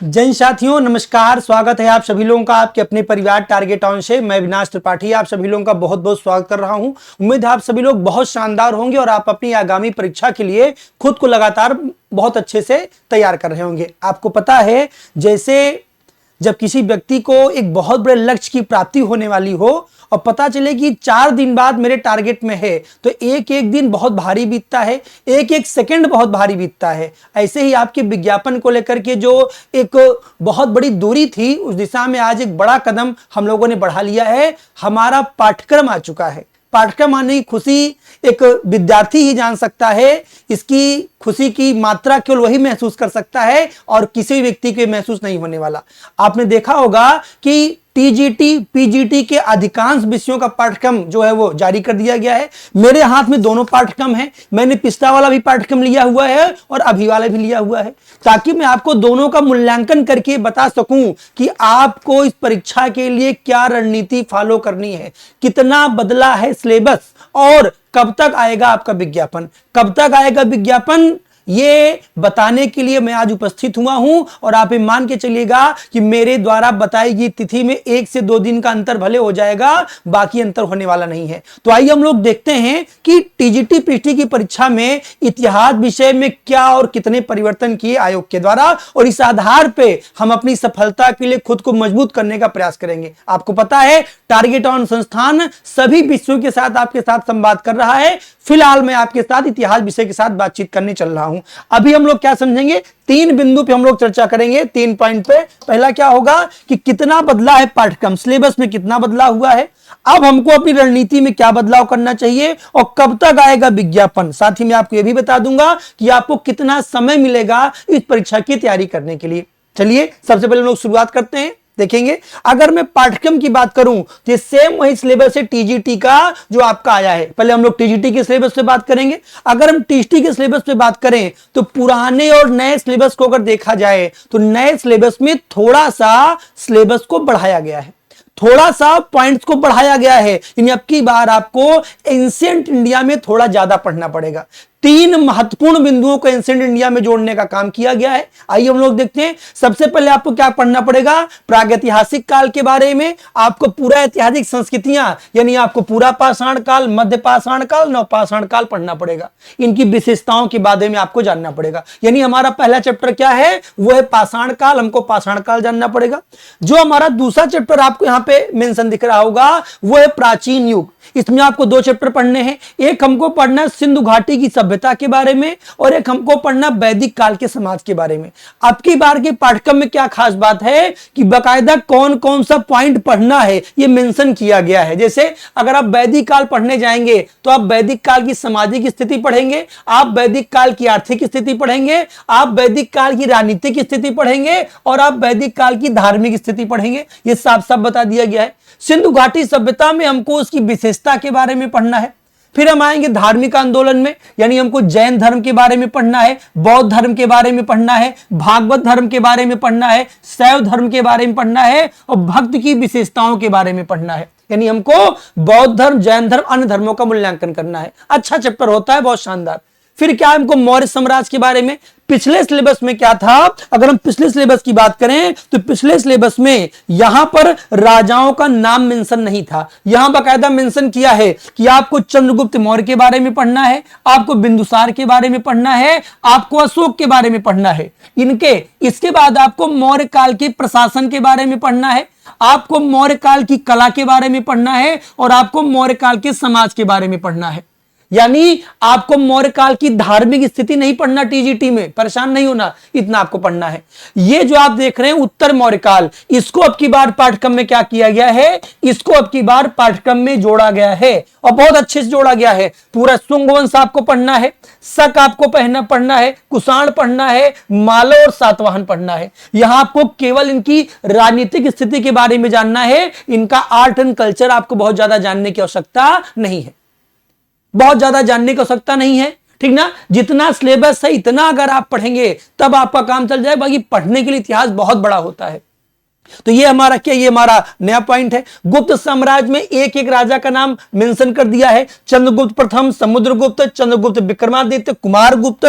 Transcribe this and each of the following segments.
जैन साथियों नमस्कार, स्वागत है आप सभी लोगों का आपके अपने परिवार टारगेट ऑन से। मैं विनाश त्रिपाठी आप सभी लोगों का बहुत बहुत स्वागत कर रहा हूं। उम्मीद है आप सभी लोग बहुत शानदार होंगे और आप अपनी आगामी परीक्षा के लिए खुद को लगातार बहुत अच्छे से तैयार कर रहे होंगे। आपको पता है, जैसे जब किसी व्यक्ति को एक बहुत बड़े लक्ष्य की प्राप्ति होने वाली हो और पता चले कि 4 दिन बाद मेरे टारगेट में है, तो एक एक दिन बहुत भारी बीतता है, एक एक सेकंड बहुत भारी बीतता है। ऐसे ही आपके विज्ञापन को लेकर के जो एक बहुत बड़ी दूरी थी, उस दिशा में आज एक बड़ा कदम हम लोगों ने बढ़ा लिया है। हमारा पाठ्यक्रम आ चुका है। पाठ्यक्रम आने की खुशी एक विद्यार्थी ही जान सकता है। इसकी खुशी की मात्रा केवल वही महसूस कर सकता है और किसी व्यक्ति को महसूस नहीं होने वाला। आपने देखा होगा कि टीजीटी, पीजीटी के अधिकांश विषयों का पाठ्यक्रम जो है वो जारी कर दिया गया है। मेरे हाथ में दोनों पाठ्यक्रम हैं। मैंने पिछला वाला भी पाठ्यक्रम लिया हुआ है और अभी वाला भी लिया हुआ है, ताकि मैं आपको दोनों का मूल्यांकन करके बता सकूं कि आपको इस परीक्षा के लिए क्या रणनीति फॉलो करनी है, कितना बदला है सिलेबस और कब तक आएगा आपका विज्ञापन। कब तक आएगा विज्ञापन ये बताने के लिए मैं आज उपस्थित हुआ हूं। और आप ये मान के चलिएगा कि मेरे द्वारा बताई गई तिथि में 1 से 2 दिन का अंतर भले हो जाएगा, बाकी अंतर होने वाला नहीं है। तो आइए हम लोग देखते हैं कि टीजीटी पीटी की परीक्षा में इतिहास विषय में क्या और कितने परिवर्तन किए आयोग के द्वारा, और इस आधार पे हम अपनी सफलता के लिए खुद को मजबूत करने का प्रयास करेंगे। आपको पता है, टारगेट ऑन संस्थान सभी विषयों के साथ आपके साथ संवाद कर रहा है। फिलहाल मैं आपके साथ इतिहास विषय के साथ बातचीत करने चल रहा हूं। अभी हम लोग क्या समझेंगे, 3 बिंदु पे हम लोग चर्चा करेंगे, 3 पॉइंट पे। पहला क्या होगा कि कितना बदला है पाठ्यक्रम, सिलेबस में कितना बदलाव हुआ है, अब हमको अपनी रणनीति में क्या बदलाव करना चाहिए और कब तक आएगा विज्ञापन। साथ ही मैं आपको यह भी बता दूंगा कि आपको कितना समय मिलेगा इस परीक्षा की तैयारी करने के लिए। चलिए सबसे पहले हम लोग शुरुआत करते हैं। देखेंगे, अगर मैं पाठ्यक्रम की बात करूं तो ये सेम वही सिलेबस है टीजीटी का जो आपका आया है। पहले हम लोग टीजीटी के सिलेबस पे बात करेंगे। अगर हम टीजीटी के सिलेबस पे बात करें तो पुराने और नए सिलेबस को अगर देखा जाए तो नए सिलेबस में थोड़ा सा सिलेबस को बढ़ाया गया है, थोड़ा सा पॉइंट्स को बढ़ाया गया है। यानी अब की बार आपको एंशिएंट इंडिया में थोड़ा ज्यादा पढ़ना पड़ेगा। 3 महत्वपूर्ण बिंदुओं को एंशिएंट इंडिया में जोड़ने का काम किया गया है। आइए हम लोग देखते हैं। सबसे पहले आपको क्या पढ़ना पड़ेगा, प्रागैतिहासिक काल के बारे में। आपको पूरा ऐतिहासिक संस्कृतियां, यानी आपको पूरा पाषाण काल, मध्य पाषाण काल, नवपाषाण काल पढ़ना पड़ेगा। इनकी विशेषताओं के बारे में आपको जानना पड़ेगा। यानी हमारा पहला चैप्टर क्या है, वो है पाषाण काल। हमको पाषाण काल जानना पड़ेगा। जो हमारा दूसरा चैप्टर आपको यहां पे मेंशन दिख रहा होगा, वो है प्राचीन युग। इसमें आपको 2 चैप्टर पढ़ने हैं। एक हमको पढ़ना सिंधु घाटी की सभ्यता के बारे में और एक हमको पढ़ना वैदिक काल के समाज के बारे में। अब की बार के पाठ्यक्रम में क्या खास बात है कि बकायदा कौन कौन सा पॉइंट पढ़ना है ये मेंशन किया गया है। जैसे अगर आप वैदिक काल पढ़ने जाएंगे तो आप वैदिक काल की सामाजिक स्थिति पढ़ेंगे, आप वैदिक काल की आर्थिक स्थिति पढ़ेंगे, आप वैदिक काल की राजनीतिक स्थिति पढ़ेंगे और आप वैदिक काल की धार्मिक स्थिति पढ़ेंगे। ये साफ साफ बता दिया गया है। सिंधु घाटी सभ्यता में हमको उसकी विशेषता के बारे में पढ़ना है। फिर हम आएंगे धार्मिक आंदोलन में, यानी हमको जैन धर्म के बारे में पढ़ना है, बौद्ध धर्म के बारे में पढ़ना है, भागवत धर्म के बारे में पढ़ना है, शैव धर्म के बारे में पढ़ना है और भक्त की विशेषताओं के बारे में पढ़ना है। यानी हमको बौद्ध धर्म, जैन धर्म, अन्य धर्मों का मूल्यांकन करना है। अच्छा चैप्टर होता है, बहुत शानदार। फिर क्या हमको मौर्य साम्राज्य के बारे में, पिछले सिलेबस में क्या था। अगर हम पिछले सिलेबस की बात करें तो पिछले सिलेबस में यहां पर राजाओं का नाम मेंशन नहीं था। यहां बकायदा मेंशन किया है कि आपको चंद्रगुप्त मौर्य के बारे में पढ़ना है, आपको बिंदुसार के बारे में पढ़ना है, आपको अशोक के बारे में पढ़ना है। इसके बाद आपको मौर्य काल के प्रशासन के बारे में पढ़ना है, आपको मौर्य काल की कला के बारे में पढ़ना है और आपको मौर्य काल के समाज के बारे में पढ़ना है। यानी आपको मौर्य काल की धार्मिक स्थिति नहीं पढ़ना टीजीटी में, परेशान नहीं होना, इतना आपको पढ़ना है। ये जो आप देख रहे हैं उत्तर मौर्य काल, इसको अब की बार पाठ्यक्रम में क्या किया गया है, इसको अब की बार पाठ्यक्रम में जोड़ा गया है और बहुत अच्छे से जोड़ा गया है। पूरा शुंग वंश आपको पढ़ना है, शक आपको पढ़ना है, कुषाण पढ़ना है, मालव और सातवाहन पढ़ना है। यहां आपको केवल इनकी राजनीतिक स्थिति के बारे में जानना है। इनका आर्ट एंड कल्चर आपको बहुत ज्यादा जानने की आवश्यकता नहीं है, बहुत ज्यादा जानने की आवश्यकता नहीं है, ठीक ना। जितना सिलेबस है इतना अगर आप पढ़ेंगे तब आपका काम चल जाए। बाकी पढ़ने के लिए इतिहास बहुत बड़ा होता है। तो ये हमारा क्या, ये हमारा नया पॉइंट है। गुप्त साम्राज्य में एक एक राजा का नाम मेंशन कर दिया है। चंद्रगुप्त प्रथम, समुद्रगुप्त, चंद्रगुप्त विक्रमादित्य, कुमारगुप्त,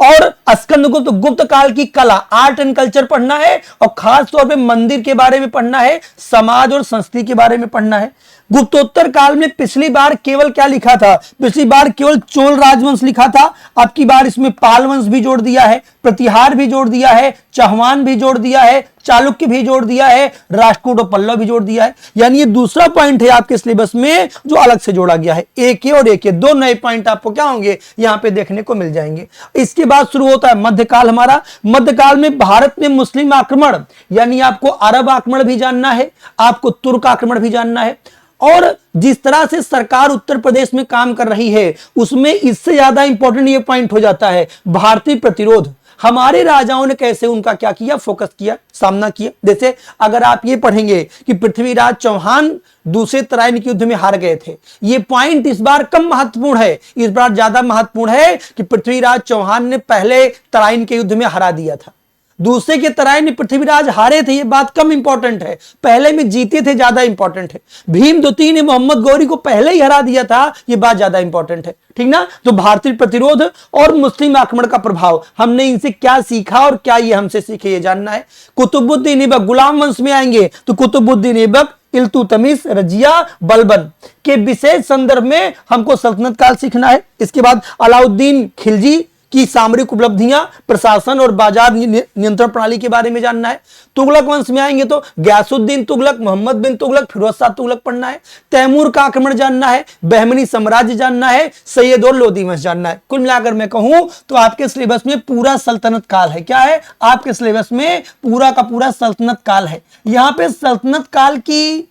और स्कंदगुप्त गुप्त काल की कला, आर्ट एंड कल्चर पढ़ना है, और खास तौर पे मंदिर के बारे में पढ़ना है, समाज और संस्कृति के बारे में पढ़ना है। गुप्तोत्तर काल में पिछली बार केवल क्या लिखा था? पिछली बार केवल चोल राजवंश लिखा था। अब की बार इसमें पाल वंश भी जोड़ दिया है, प्रतिहार भी जोड़ दिया है, चौहान भी जोड़ दिया है, चालुक्य भी जोड़ दिया है, राष्ट्रकूट और पल्लव भी जोड़ दिया है। यानी ये दूसरा पॉइंट है आपके सिलेबस में जो अलग से जोड़ा गया है। एक और एक दो नए पॉइंट आपको क्या होंगे यहां पे देखने को मिल जाएंगे। इसके बाद शुरू होता है मध्यकाल हमारा। मध्यकाल में भारत में मुस्लिम आक्रमण, यानी आपको अरब आक्रमण भी जानना है, आपको तुर्क आक्रमण भी जानना है, और जिस तरह से सरकार उत्तर प्रदेश में काम कर रही है उसमें इससे ज्यादा इंपॉर्टेंट ये पॉइंट हो जाता है भारतीय प्रतिरोध। हमारे राजाओं ने कैसे उनका क्या किया, फोकस किया, सामना किया। जैसे अगर आप ये पढ़ेंगे कि पृथ्वीराज चौहान दूसरे तराइन के युद्ध में हार गए थे, ये पॉइंट इस बार कम महत्वपूर्ण है, इस बार ज्यादा महत्वपूर्ण है कि पृथ्वीराज चौहान ने पहले तराइन के युद्ध में हरा दिया था, दूसरे के तराइन में पृथ्वीराज हारे थे, ये बात कम इंपॉर्टेंट है, पहले में जीते थे ज्यादा इंपॉर्टेंट है। भीम द्वितीय ने मोहम्मद गौरी को पहले ही हरा दिया था, ये बात ज्यादा इंपॉर्टेंट है, ठीक ना। तो भारतीय प्रतिरोध और मुस्लिम आक्रमण का प्रभाव, हमने इनसे क्या सीखा और क्या ये हमसे सीखे, ये जानना है। कुतुबुद्दीन ऐबक, गुलाम वंश में आएंगे तो कुतुबुद्दीन ऐबक, इल्तुतमिश, रजिया, बलबन के विशेष संदर्भ में हमको सल्तनत काल सीखना है। इसके बाद अलाउद्दीन खिलजी की सामरिक उपलब्धियां, प्रशासन और बाजार नियंत्रण प्रणाली के बारे में जानना है। तुगलक वंश में आएंगे तो गयासुद्दीन तुगलक, मोहम्मद बिन तुगलक, फिरोज शाह तुगलक पढ़ना है। तैमूर का आक्रमण जानना है, बहमनी साम्राज्य जानना है, सैयद और लोदी वंश जानना है। कुल मिलाकर मैं कहूं तो आपके सिलेबस में पूरा सल्तनत काल है। क्या है आपके सिलेबस में? पूरा का पूरा सल्तनत काल है। यहां पे सल्तनत काल की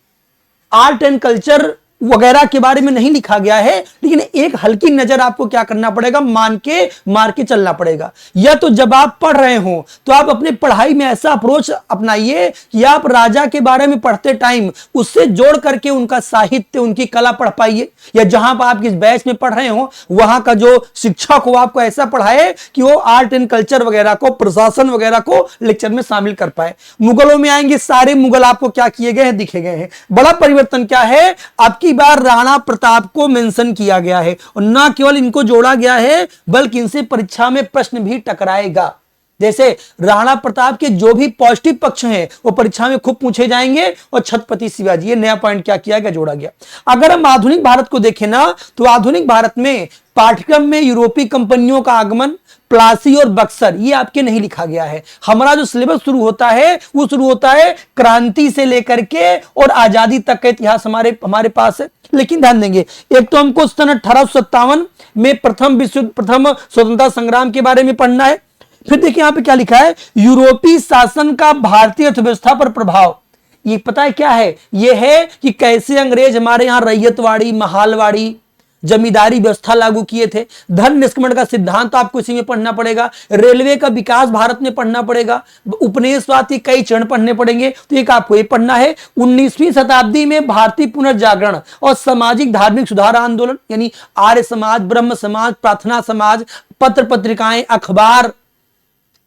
आर्ट एंड कल्चर वगैरह के बारे में नहीं लिखा गया है, लेकिन एक हल्की नजर आपको क्या करना पड़ेगा, मार के चलना पड़ेगा। या तो जब आप पढ़ रहे हो तो आप अपने पढ़ाई में ऐसा अप्रोच अपनाइए कि आप राजा के बारे में पढ़ते टाइम उससे जोड़ करके उनका साहित्य, उनकी कला पढ़ पाइए, या जहां पर आप किस बैच में पढ़ रहे हो वहां का जो शिक्षक हो आपको ऐसा पढ़ाए कि वो आर्ट एंड कल्चर वगैरह को, प्रशासन वगैरह को लेक्चर में शामिल कर पाए। मुगलों में आएंगे, सारे मुगल आपको क्या किए गए हैं, दिखे गए हैं। बड़ा परिवर्तन क्या है, आपकी बार राणा प्रताप को मेंशन किया गया है, और ना केवल इनको जोड़ा गया है बल्कि इनसे परीक्षा में प्रश्न भी टकराएगा। जैसे राणा प्रताप के जो भी पॉजिटिव पक्ष हैं वो परीक्षा में खूब पूछे जाएंगे, और छत्रपति शिवाजी, ये नया पॉइंट क्या किया गया, जोड़ा गया। अगर हम आधुनिक भारत को देखें ना तो आधुनिक भारत में पाठ्यक्रम में यूरोपीय कंपनियों का आगमन, प्लासी और बक्सर, ये आपके नहीं लिखा गया है। हमारा जो सिलेबस शुरू होता है वो शुरू होता है क्रांति से लेकर के और आजादी तक का इतिहास हमारे पास है। लेकिन ध्यान देंगे, एक तो हमको सन 1857 में प्रथम स्वतंत्रता संग्राम के बारे में पढ़ना है। फिर देखिए यहां पे क्या लिखा है, यूरोपीय शासन का भारतीय अर्थव्यवस्था पर प्रभाव। ये पता है क्या है, ये है कि कैसे अंग्रेज हमारे यहां रैयतवाड़ी, महालवाड़ी, जमींदारी व्यवस्था लागू किए थे। धन निष्क्रमण का सिद्धांत आपको इसी में पढ़ना पड़ेगा। रेलवे का विकास भारत में पढ़ना पड़ेगा। उपनिवेशवाद के कई चरण पढ़ने पड़ेंगे, तो एक आपको ये पढ़ना है 19वीं शताब्दी में भारतीय पुनर्जागरण और सामाजिक धार्मिक सुधार आंदोलन, यानी आर्य समाज, ब्रह्म समाज, प्रार्थना समाज, पत्र पत्रिकाएं, अखबार,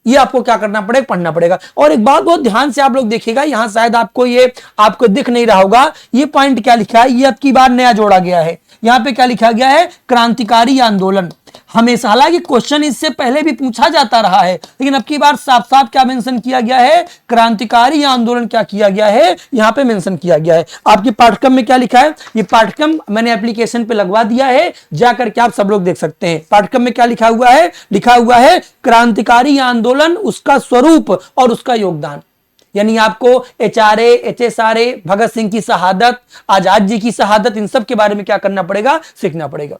ये आपको क्या करना पड़ेगा, पढ़ना पड़ेगा। और एक बात बहुत ध्यान से आप लोग देखिएगा, यहां शायद आपको दिख नहीं रहा होगा, ये पॉइंट क्या लिखा है, ये अब की बार नया जोड़ा गया है। यहां पे क्या लिखा गया है, क्रांतिकारी आंदोलन। हमेशा, हालांकि क्वेश्चन इससे पहले भी पूछा जाता रहा है, लेकिन अब की बार साफ साफ क्या मेंशन किया गया है, क्रांतिकारी आंदोलन क्या किया गया है, यहां पे मेंशन किया गया है। आपके पाठ्यक्रम में क्या लिखा है, ये पाठ्यक्रम मैंने एप्लीकेशन पे लगवा दिया है, जाकर के आप सब लोग देख सकते हैं। पाठ्यक्रम में क्या लिखा हुआ है क्रांतिकारी आंदोलन, उसका स्वरूप और उसका योगदान। यानी आपको HRA, HSRA, भगत सिंह की शहादत, आजाद जी की शहादत, इन सब के बारे में क्या करना पड़ेगा, सीखना पड़ेगा।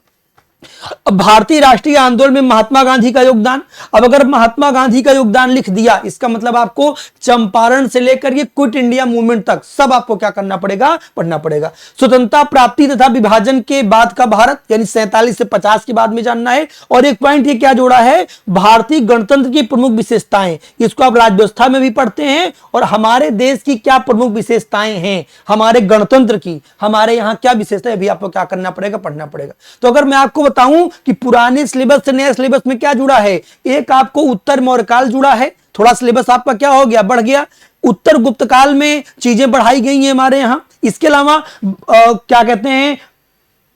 अब भारतीय राष्ट्रीय आंदोलन में महात्मा गांधी का योगदान। अब अगर महात्मा गांधी का योगदान लिख दिया, इसका मतलब आपको चंपारण से लेकर ये क्विट इंडिया मूवमेंट तक सब आपको क्या करना पड़ेगा, पढ़ना पड़ेगा। स्वतंत्रता प्राप्ति तथा विभाजन के बाद का भारत, यानी 47 से 50 के बाद में जानना है। और एक पॉइंट ये क्या जोड़ा है, भारतीय गणतंत्र की प्रमुख विशेषताएं, इसको आप राज्य व्यवस्था में भी पढ़ते हैं। और हमारे देश की क्या प्रमुख विशेषताएं हैं, हमारे गणतंत्र की, हमारे यहाँ क्या विशेषता है, भी आपको क्या करना पड़ेगा, पढ़ना पड़ेगा। तो अगर मैं आपको बताऊं कि पुराने सिलेबस से नए सिलेबस में क्या जुड़ा है, एक आपको उत्तर मौर्यकाल जुड़ा है, थोड़ा सिलेबस आपका क्या हो गया, बढ़ गया। उत्तर गुप्त काल में चीजें बढ़ाई गई हैं हमारे यहां। इसके अलावा क्या कहते हैं,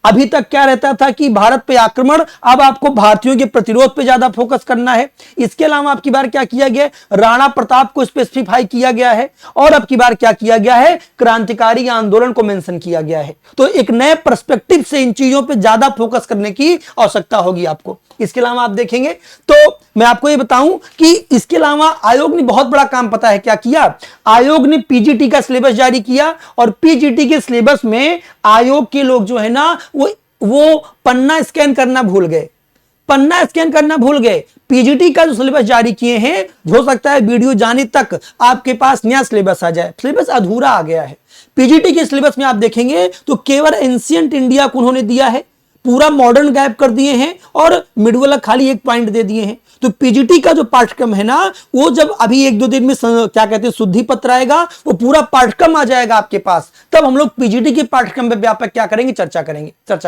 अभी तक क्या रहता था कि भारत पे आक्रमण, अब आपको भारतीयों के प्रतिरोध पे ज्यादा फोकस करना है। इसके अलावा अब की बार क्या किया गया, राणा प्रताप को स्पेसिफाई किया गया है, और अब की बार क्या किया गया है, क्रांतिकारी आंदोलन को मेंशन किया गया है। तो एक नए पर्सपेक्टिव से इन चीजों पे ज्यादा फोकस करने की आवश्यकता होगी आपको। इसके अलावा आप देखेंगे तो मैं आपको ये बताऊं कि इसके अलावा आयोग ने बहुत बड़ा काम पता है क्या किया, आयोग ने पीजीटी का सिलेबस जारी किया, और पीजीटी के सिलेबस में आयोग के लोग जो है ना वो पन्ना स्कैन करना भूल गए, पन्ना स्कैन करना भूल गए। पीजीटी का जो सिलेबस जारी किए हैं, हो सकता है वीडियो जाने तक आपके पास नया सिलेबस आ जाए, सिलेबस अधूरा आ गया है। पीजीटी के सिलेबस में आप देखेंगे तो केवल एंशिएंट इंडिया को उन्होंने दिया है, पूरा मॉडर्न गायब कर दिए हैं, और मिड वाला खाली एक पॉइंट दे दिए हैं। तो पीजीटी का जो पाठ्यक्रम है ना, वो जब अभी 1-2 दिन में क्या कहते हैं शुद्धि पत्र आएगा, वो पूरा पाठ्यक्रम आ जाएगा आपके पास, तब हम लोग पीजीटी के पाठ्यक्रम पे व्यापक क्या करेंगे, चर्चा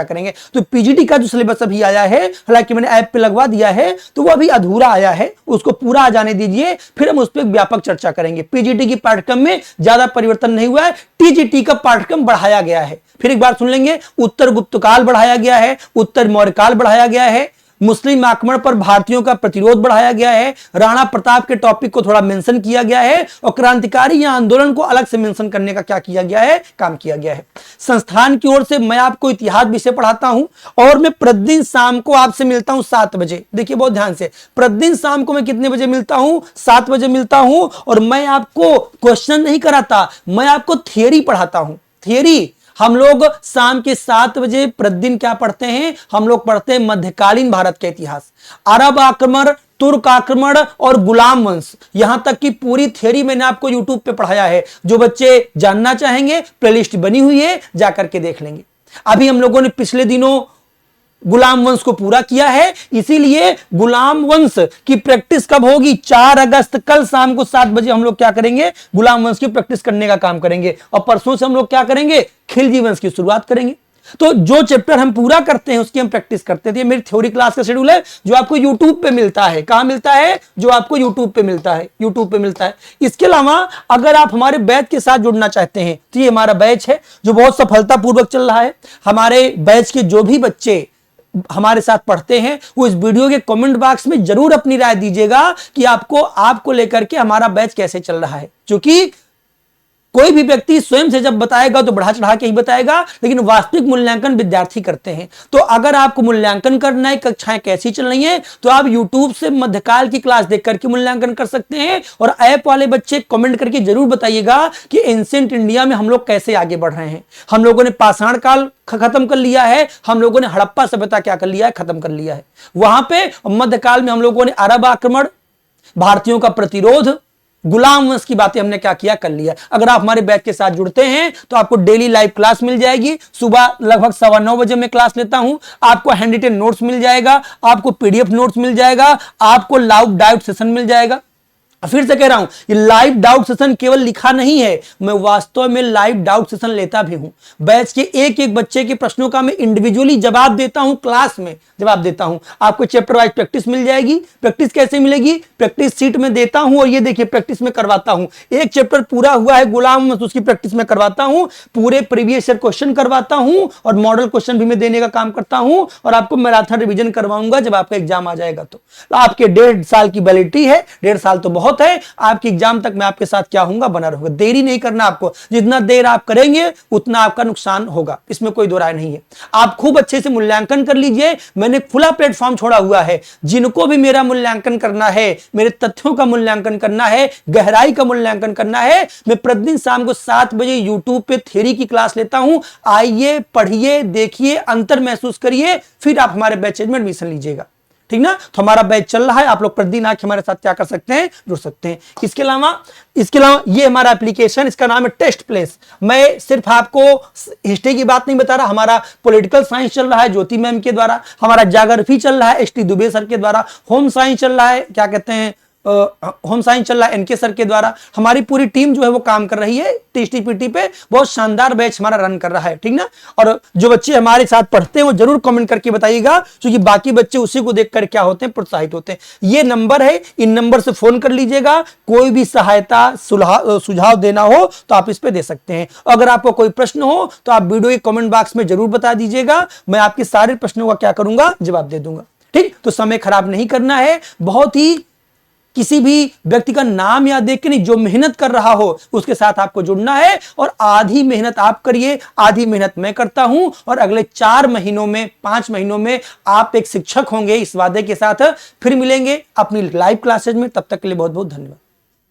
करेंगे। तो पीजीटी का जो सिलेबस अभी आया है, हालांकि मैंने ऐप पे लगवा दिया है, तो वो अभी अधूरा आया है, उसको पूरा आ जाने दीजिए, फिर हम उस पर व्यापक चर्चा करेंगे। पीजीटी की पाठ्यक्रम में ज्यादा परिवर्तन नहीं हुआ है, टीजीटी का पाठ्यक्रम बढ़ाया गया है। फिर एक बार सुन लेंगे, उत्तर गुप्त काल बढ़ाया गया है, उत्तर मौर्य काल बढ़ाया गया है, मुस्लिम आक्रमण पर भारतीयों का प्रतिरोध बढ़ाया गया है, राणा प्रताप के टॉपिक को थोड़ा मेंशन किया गया है, और क्रांतिकारी या आंदोलन को अलग से मेंशन करने का क्या किया गया है, काम किया गया है। संस्थान की ओर से मैं आपको इतिहास विषय पढ़ाता हूं, और मैं प्रतिदिन शाम को आपसे मिलता हूं 7 बजे। देखिए बहुत ध्यान से, प्रतिदिन शाम को मैं कितने बजे मिलता हूं, 7 बजे मिलता हूं, और मैं आपको क्वेश्चन नहीं कराता, मैं आपको थियरी पढ़ाता हूं। थियरी हम लोग शाम के 7 बजे प्रतिदिन क्या पढ़ते हैं, हम लोग पढ़ते हैं मध्यकालीन भारत का इतिहास, अरब आक्रमण, तुर्क आक्रमण और गुलाम वंश, यहां तक की पूरी थ्योरी मैंने आपको यूट्यूब पे पढ़ाया है। जो बच्चे जानना चाहेंगे, प्लेलिस्ट बनी हुई है, जाकर के देख लेंगे। अभी हम लोगों ने पिछले दिनों गुलाम वंश को पूरा किया है, इसीलिए गुलाम वंश की प्रैक्टिस कब होगी, 4 अगस्त, कल शाम को 7 बजे हम लोग क्या करेंगे, गुलाम वंश की प्रैक्टिस करने का काम करेंगे, और परसों से हम लोग क्या करेंगे, खिलजी वंश की शुरुआत करेंगे। तो जो चैप्टर हम पूरा करते हैं उसकी हम प्रैक्टिस करते थे। मेरी थ्योरी क्लास का शेड्यूल है जो आपको यूट्यूब पे मिलता है। कहां मिलता है, जो आपको यूट्यूब पे मिलता है, यूट्यूब पे मिलता है। इसके अलावा अगर आप हमारे बैच के साथ जुड़ना चाहते हैं तो ये हमारा बैच है जो बहुत सफलतापूर्वक चल रहा है। हमारे बैच के जो भी बच्चे हमारे साथ पढ़ते हैं वो इस वीडियो के कमेंट बॉक्स में जरूर अपनी राय दीजिएगा कि आपको लेकर के हमारा बैच कैसे चल रहा है। क्योंकि कोई भी व्यक्ति स्वयं से जब बताएगा तो बढ़ा चढ़ा के ही बताएगा, लेकिन वास्तविक मूल्यांकन विद्यार्थी करते हैं। तो अगर आपको मूल्यांकन करना है, कक्षाएं कैसी चल रही हैं, तो आप YouTube से मध्यकाल की क्लास देख करके मूल्यांकन कर सकते हैं। और ऐप वाले बच्चे कमेंट करके जरूर बताइएगा कि एंशिएंट इंडिया में हम लोग कैसे आगे बढ़ रहे हैं। हम लोगों ने पाषाण काल खत्म कर लिया है, हम लोगों ने हड़प्पा सभ्यता क्या कर लिया है, खत्म कर लिया है। वहां पे मध्यकाल में हम लोगों ने अरब आक्रमण, भारतीयों का प्रतिरोध, गुलाम वंश की बातें हमने क्या किया, कर लिया। अगर आप हमारे बैच के साथ जुड़ते हैं तो आपको डेली लाइव क्लास मिल जाएगी। सुबह लगभग 9:15 बजे मैं क्लास लेता हूं। आपको हैंड रिटन नोट्स मिल जाएगा, आपको पीडीएफ नोट्स मिल जाएगा, आपको लाइव डाउट सेशन मिल जाएगा। फिर से कह रहा हूं, ये लाइव डाउट सेशन केवल लिखा नहीं है, मैं वास्तव में लाइव डाउट सेशन लेता भी हूं। बैच के एक एक बच्चे के प्रश्नों का मैं इंडिविजुअली जवाब देता हूं, क्लास में जवाब देता हूं। आपको चैप्टर वाइज प्रैक्टिस मिल जाएगी। प्रैक्टिस कैसे मिलेगी, प्रैक्टिस सीट में देता हूं, और ये देखिए प्रैक्टिस में करवाता हूं। एक चैप्टर पूरा हुआ है गुलाम वंश, उसकी प्रैक्टिस में करवाता हूं, पूरे प्रीवियस ईयर क्वेश्चन करवाता हूं, और मॉडल क्वेश्चन भी मैं देने का काम करता हूं। और आपको मैराथन रिवीजन करवाऊंगा जब आपका एग्जाम आ जाएगा। तो आपके 1.5 साल की वैलिडिटी है, 1.5 साल तो बहुत है। आपकी एग्जाम तक मैं आपके साथ क्या हूंगा, बना रहूंगा। देरी नहीं करना आपको, जितना देर आप करेंगे उतना आपका नुकसान होगा, इसमें कोई दो राय नहीं है। आप खूब अच्छे से मूल्यांकन कर लीजिए। मैंने खुला प्लेटफॉर्म छोड़ा हुआ है, जिनको भी मेरा मूल्यांकन करना है, मेरे तथ्यों का मूल्यांकन करना है, गहराई का मूल्यांकन करना है, मैं प्रतिदिन शाम को 7 बजे यूट्यूब पे थ्योरी की क्लास लेता हूं। आइए, पढ़िए, देखिए, अंतर महसूस करिए, फिर आप हमारे बैच में एडमिशन लीजिएगा। ठीक ना। तो हमारा बैच चल रहा है, आप लोग प्रतिदिन आके हमारे साथ क्या कर सकते हैं, जुड़ सकते हैं। इसके अलावा ये हमारा एप्लीकेशन, इसका नाम है टेस्ट प्लेस। मैं सिर्फ आपको हिस्ट्री की बात नहीं बता रहा, हमारा पॉलिटिकल साइंस चल रहा है ज्योति मैम के द्वारा, हमारा ज्योग्राफी चल रहा है एसटी दुबे सर के द्वारा, होम साइंस चल रहा है, क्या कहते हैं, होम साइंस चल रहा है एनके सर के द्वारा। हमारी पूरी टीम जो है वो काम कर रही है टीएसटीपीटी पे, बहुत शानदार बैच हमारा रन कर रहा है, ठीक ना। और जो बच्चे हमारे साथ पढ़ते हैं वो जरूर कमेंट करके बताइएगा, क्योंकि बाकी बच्चे उसी को देखकर क्या होते हैं, प्रोत्साहित होते हैं। ये नंबर है, इन नंबर से फोन कर लीजिएगा, कोई भी सहायता सुझाव देना हो तो आप इस पे दे सकते हैं। अगर आपको कोई प्रश्न हो तो आप वीडियो के कमेंट बॉक्स में जरूर बता दीजिएगा, मैं आपके सारे प्रश्नों का क्या करूंगा, जवाब दे दूंगा। ठीक, तो समय खराब नहीं करना है, बहुत ही किसी भी व्यक्ति का नाम याद देख के नहीं, जो मेहनत कर रहा हो उसके साथ आपको जुड़ना है। और आधी मेहनत आप करिए, आधी मेहनत मैं करता हूं, और अगले 4 महीनों में 5 महीनों में आप एक शिक्षक होंगे, इस वादे के साथ। फिर मिलेंगे अपनी लाइव क्लासेज में, तब तक के लिए बहुत बहुत धन्यवाद।